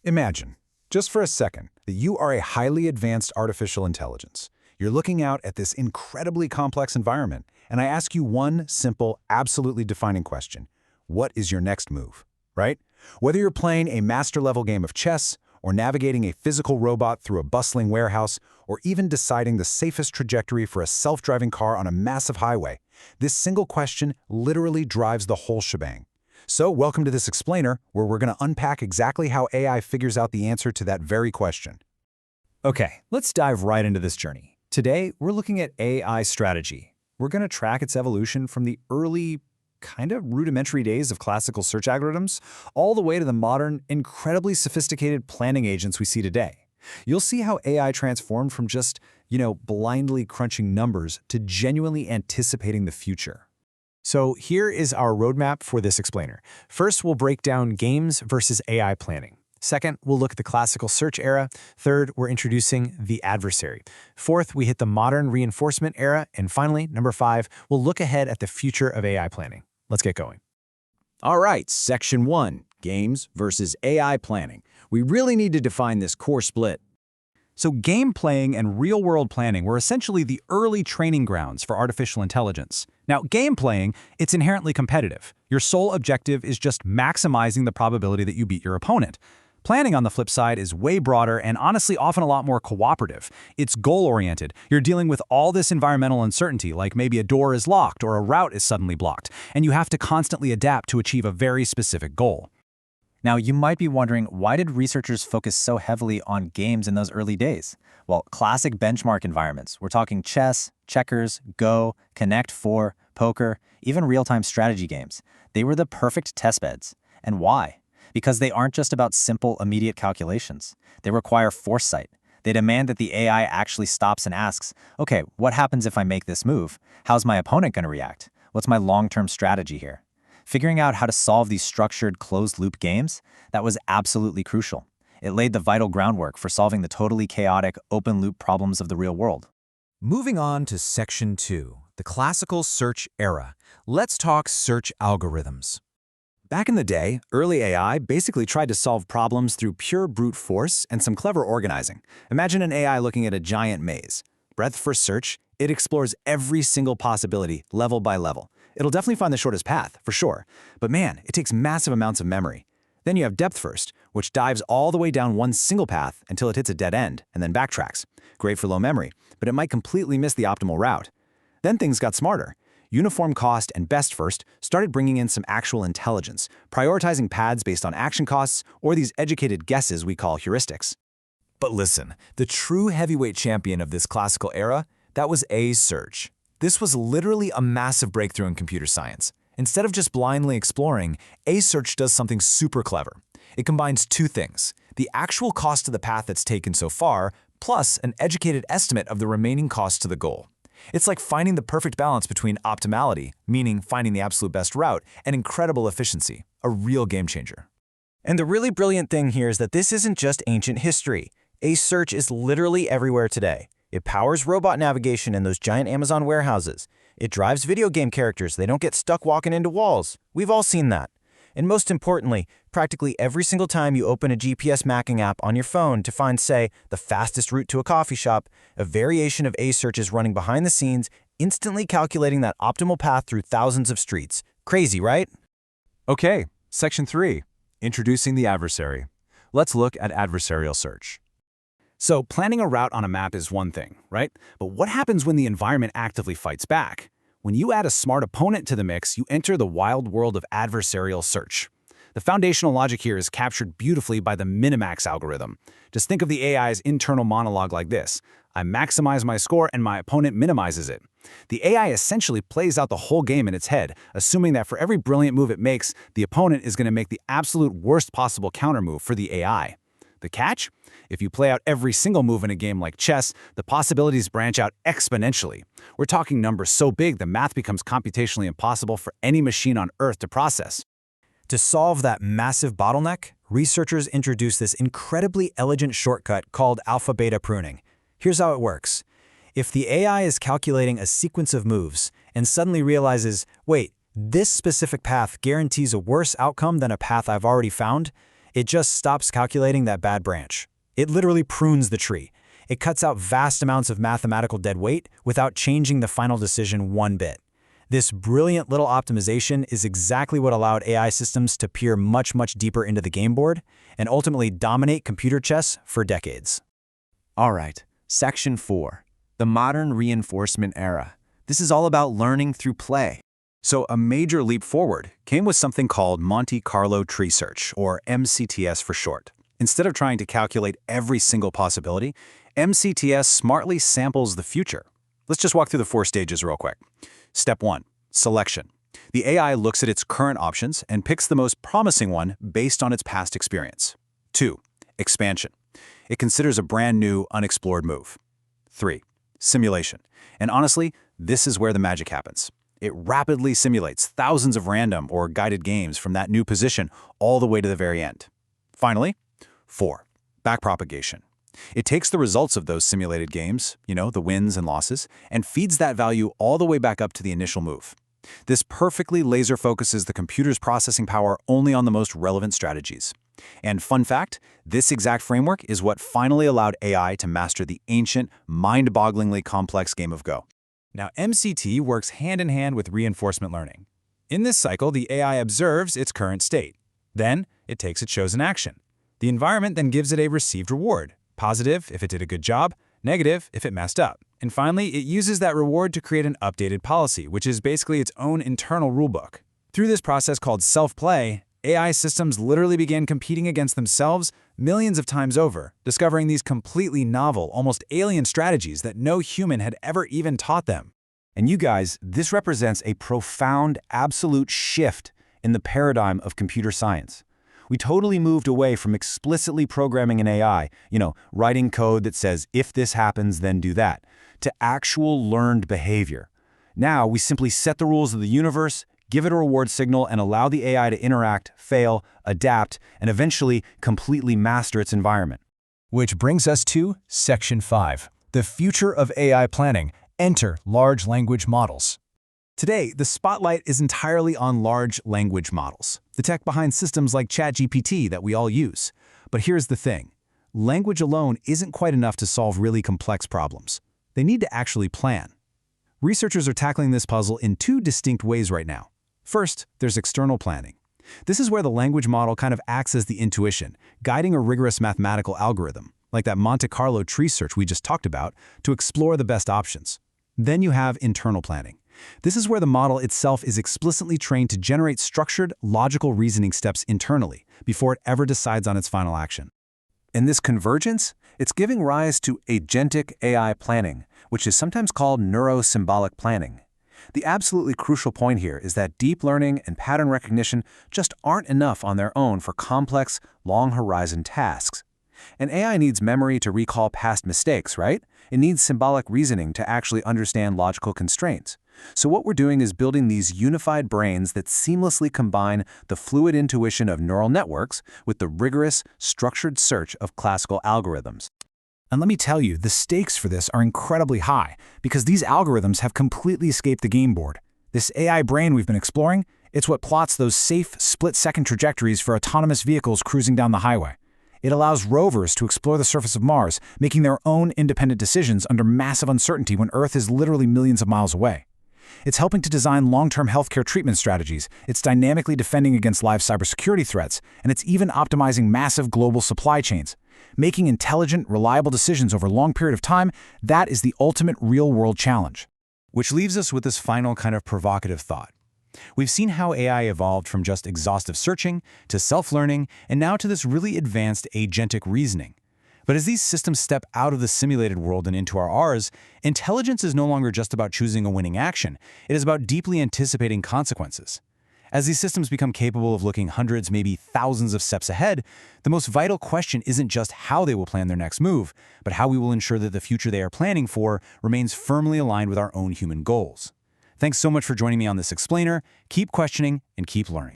Imagine, just for a second, that you are a highly advanced artificial intelligence. You're looking out at this incredibly complex environment, and I ask you one simple, absolutely defining question. What is your next move, right? Whether you're playing a master-level game of chess, or navigating a physical robot through a bustling warehouse, or even deciding the safest trajectory for a self-driving car on a massive highway, this single question literally drives the whole shebang. So, welcome to this explainer, where we're going to unpack exactly how AI figures out the answer to that very question. Okay, let's dive right into this journey. Today, we're looking at AI strategy. We're going to track its evolution from the early, kind of rudimentary days of classical search algorithms, all the way to the modern, incredibly sophisticated planning agents we see today. You'll see how AI transformed from just, blindly crunching numbers to genuinely anticipating the future. So here is our roadmap for this explainer. First, we'll break down games versus AI planning. Second, we'll look at the classical search era. Third, we're introducing the adversary. Fourth, we hit the modern reinforcement era. And finally, number 5, we'll look ahead at the future of AI planning. Let's get going. All right, Section 1, Games versus AI Planning. We really need to define this core split. So game playing and real-world planning were essentially the early training grounds for artificial intelligence. Now, game playing, it's inherently competitive. Your sole objective is just maximizing the probability that you beat your opponent. Planning, on the flip side, is way broader and honestly often a lot more cooperative. It's goal-oriented. You're dealing with all this environmental uncertainty, like maybe a door is locked or a route is suddenly blocked, and you have to constantly adapt to achieve a very specific goal. Now, you might be wondering, why did researchers focus so heavily on games in those early days? Well, classic benchmark environments. We're talking chess, checkers, Go, Connect 4, poker, even real-time strategy games. They were the perfect testbeds. And why? Because they aren't just about simple, immediate calculations. They require foresight. They demand that the AI actually stops and asks, okay, what happens if I make this move? How's my opponent going to react? What's my long-term strategy here? Figuring out how to solve these structured, closed-loop games, that was absolutely crucial. It laid the vital groundwork for solving the totally chaotic, open-loop problems of the real world. Moving on to Section 2, the classical search era. Let's talk search algorithms. Back in the day, early AI basically tried to solve problems through pure brute force and some clever organizing. Imagine an AI looking at a giant maze. Breadth first search, it explores every single possibility, level by level. It'll definitely find the shortest path, for sure. But man, it takes massive amounts of memory. Then you have depth first, which dives all the way down one single path until it hits a dead end, and then backtracks. Great for low memory, but it might completely miss the optimal route. Then things got smarter. Uniform cost and best first started bringing in some actual intelligence, prioritizing paths based on action costs or these educated guesses we call heuristics. But listen, the true heavyweight champion of this classical era, that was A search. This was literally a massive breakthrough in computer science. Instead of just blindly exploring, A search does something super clever. It combines two things: the actual cost of the path that's taken so far, plus an educated estimate of the remaining cost to the goal. It's like finding the perfect balance between optimality, meaning finding the absolute best route, and incredible efficiency, a real game changer. And the really brilliant thing here is that this isn't just ancient history. A search is literally everywhere today. It powers robot navigation in those giant Amazon warehouses. It drives video game characters. They don't get stuck walking into walls. We've all seen that. And most importantly, practically every single time you open a GPS mapping app on your phone to find, say, the fastest route to a coffee shop, a variation of A search is running behind the scenes, instantly calculating that optimal path through thousands of streets. Crazy, right? Okay, Section 3, Introducing the Adversary. Let's look at adversarial search. So planning a route on a map is one thing, right? But what happens when the environment actively fights back? When you add a smart opponent to the mix, you enter the wild world of adversarial search. The foundational logic here is captured beautifully by the Minimax algorithm. Just think of the AI's internal monologue like this: I maximize my score and my opponent minimizes it. The AI essentially plays out the whole game in its head, assuming that for every brilliant move it makes, the opponent is going to make the absolute worst possible countermove for the AI. The catch? If you play out every single move in a game like chess, the possibilities branch out exponentially. We're talking numbers so big the math becomes computationally impossible for any machine on Earth to process. To solve that massive bottleneck, researchers introduced this incredibly elegant shortcut called alpha-beta pruning. Here's how it works. If the AI is calculating a sequence of moves and suddenly realizes, wait, this specific path guarantees a worse outcome than a path I've already found, It just stops calculating that bad branch. It literally prunes the tree. It cuts out vast amounts of mathematical dead weight without changing the final decision one bit. This brilliant little optimization is exactly what allowed AI systems to peer much, much deeper into the game board and ultimately dominate computer chess for decades. All right, Section 4, the modern reinforcement era. This is all about learning through play. So a major leap forward came with something called Monte Carlo tree search, or MCTS for short. Instead of trying to calculate every single possibility, MCTS smartly samples the future. Let's just walk through the 4 stages real quick. Step 1, selection. The AI looks at its current options and picks the most promising one based on its past experience. 2, expansion. It considers a brand new, unexplored move. 3, simulation. And honestly, this is where the magic happens. It rapidly simulates thousands of random or guided games from that new position all the way to the very end. Finally, 4, backpropagation. It takes the results of those simulated games, the wins and losses, and feeds that value all the way back up to the initial move. This perfectly laser focuses the computer's processing power only on the most relevant strategies. And fun fact, this exact framework is what finally allowed AI to master the ancient, mind-bogglingly complex game of Go. Now, MCT works hand in hand with reinforcement learning. In this cycle, the AI observes its current state. Then, it takes its chosen action. The environment then gives it a received reward. Positive if it did a good job, negative if it messed up. And finally, it uses that reward to create an updated policy, which is basically its own internal rulebook. Through this process called self-play, AI systems literally began competing against themselves millions of times over, discovering these completely novel, almost alien strategies that no human had ever even taught them. And you guys, this represents a profound, absolute shift in the paradigm of computer science. We totally moved away from explicitly programming an AI, writing code that says, if this happens, then do that, to actual learned behavior. Now, we simply set the rules of the universe, give it a reward signal, and allow the AI to interact, fail, adapt, and eventually completely master its environment. Which brings us to Section 5, the future of AI planning. Enter large language models. Today, the spotlight is entirely on large language models, the tech behind systems like ChatGPT that we all use. But here's the thing. Language alone isn't quite enough to solve really complex problems. They need to actually plan. Researchers are tackling this puzzle in 2 distinct ways right now. First, there's external planning. This is where the language model kind of acts as the intuition, guiding a rigorous mathematical algorithm, like that Monte Carlo tree search we just talked about, to explore the best options. Then you have internal planning. This is where the model itself is explicitly trained to generate structured, logical reasoning steps internally before it ever decides on its final action. And this convergence, it's giving rise to agentic AI planning, which is sometimes called neuro-symbolic planning. The absolutely crucial point here is that deep learning and pattern recognition just aren't enough on their own for complex, long-horizon tasks. An AI needs memory to recall past mistakes, right? It needs symbolic reasoning to actually understand logical constraints. So what we're doing is building these unified brains that seamlessly combine the fluid intuition of neural networks with the rigorous, structured search of classical algorithms. And let me tell you, the stakes for this are incredibly high because these algorithms have completely escaped the game board. This AI brain we've been exploring, it's what plots those safe, split-second trajectories for autonomous vehicles cruising down the highway. It allows rovers to explore the surface of Mars, making their own independent decisions under massive uncertainty when Earth is literally millions of miles away. It's helping to design long-term healthcare treatment strategies, it's dynamically defending against live cybersecurity threats, and it's even optimizing massive global supply chains. Making intelligent, reliable decisions over a long period of time, that is the ultimate real-world challenge. Which leaves us with this final kind of provocative thought. We've seen how AI evolved from just exhaustive searching to self-learning and now to this really advanced agentic reasoning. But as these systems step out of the simulated world and into our ours, intelligence is no longer just about choosing a winning action. It is about deeply anticipating consequences. As these systems become capable of looking hundreds, maybe thousands of steps ahead, the most vital question isn't just how they will plan their next move, but how we will ensure that the future they are planning for remains firmly aligned with our own human goals. Thanks so much for joining me on this explainer. Keep questioning and keep learning.